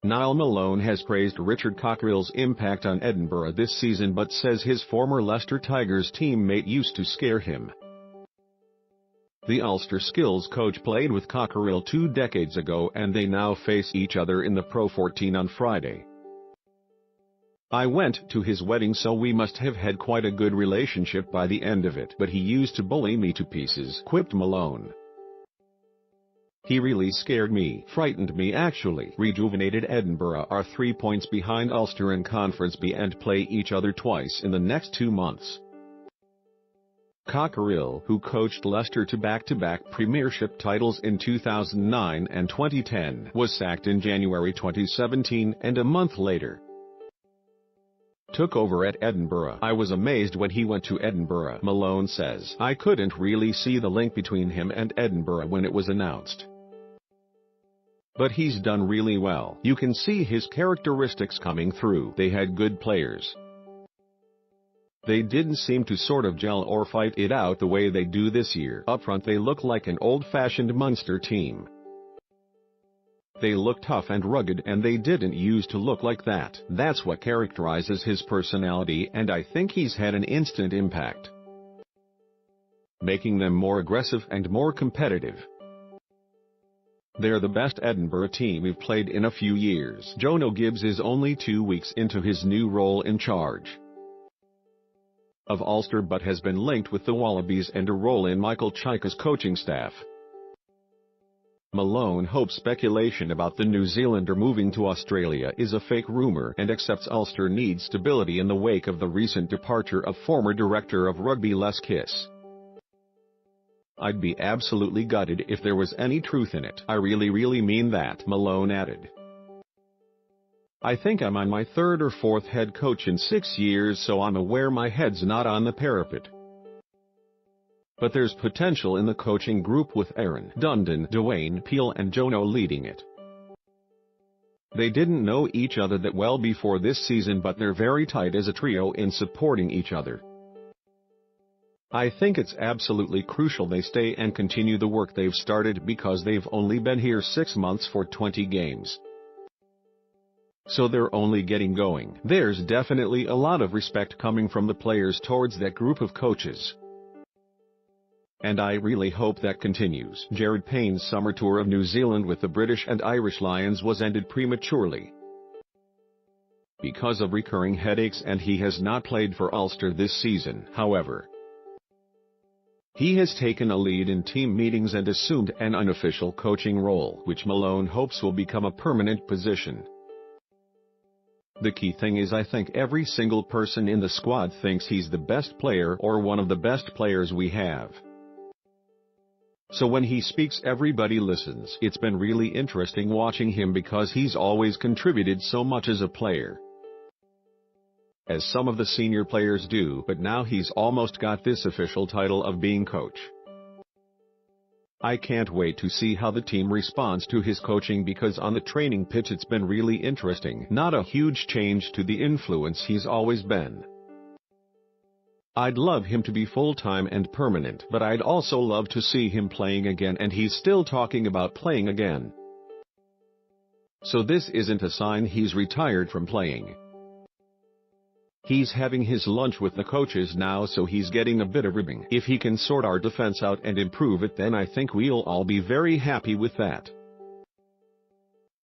Niall Malone has praised Richard Cockerill's impact on Edinburgh this season but says his former Leicester Tigers teammate used to scare him. The Ulster skills coach played with Cockerill 2 decades ago and they now face each other in the Pro 14 on Friday. "I went to his wedding, so we must have had quite a good relationship by the end of it, but he used to bully me to pieces," quipped Malone. "He really scared me, frightened me actually." Rejuvenated Edinburgh are 3 points behind Ulster in Conference B and play each other twice in the next 2 months. Cockerill, who coached Leicester to back-to-back Premiership titles in 2009 and 2010, was sacked in January 2017 and a month later took over at Edinburgh. "I was amazed when he went to Edinburgh," Malone says. "I couldn't really see the link between him and Edinburgh when it was announced. But he's done really well. You can see his characteristics coming through. They had good players. They didn't seem to sort of gel or fight it out the way they do this year. Up front they look like an old-fashioned Munster team. They look tough and rugged and they didn't used to look like that. That's what characterizes his personality and I think he's had an instant impact, making them more aggressive and more competitive. They're the best Edinburgh team we've played in a few years." Jono Gibbs is only 2 weeks into his new role in charge of Ulster but has been linked with the Wallabies and a role in Michael Cheika's coaching staff. Malone hopes speculation about the New Zealander moving to Australia is a fake rumour and accepts Ulster needs stability in the wake of the recent departure of former director of rugby Les Kiss. "I'd be absolutely gutted if there was any truth in it. I really mean that," Malone added. "I think I'm on my 3rd or 4th head coach in 6 years, so I'm aware my head's not on the parapet. But there's potential in the coaching group with Aaron Dundon, Dwayne Peel and Jono leading it. They didn't know each other that well before this season but they're very tight as a trio in supporting each other. I think it's absolutely crucial they stay and continue the work they've started because they've only been here 6 months for 20 games. So they're only getting going. There's definitely a lot of respect coming from the players towards that group of coaches. And I really hope that continues." Jared Payne's summer tour of New Zealand with the British and Irish Lions was ended prematurely because of recurring headaches and he has not played for Ulster this season. However, he has taken a lead in team meetings and assumed an unofficial coaching role, which Malone hopes will become a permanent position. "The key thing is I think every single person in the squad thinks he's the best player or one of the best players we have. So when he speaks everybody listens. It's been really interesting watching him because he's always contributed so much as a player, as some of the senior players do, but now he's almost got this official title of being coach. I can't wait to see how the team responds to his coaching because on the training pitch it's been really interesting. Not a huge change to the influence he's always been. I'd love him to be full-time and permanent, but I'd also love to see him playing again and he's still talking about playing again. So this isn't a sign he's retired from playing. He's having his lunch with the coaches now, so he's getting a bit of ribbing. If he can sort our defense out and improve it, then I think we'll all be very happy with that."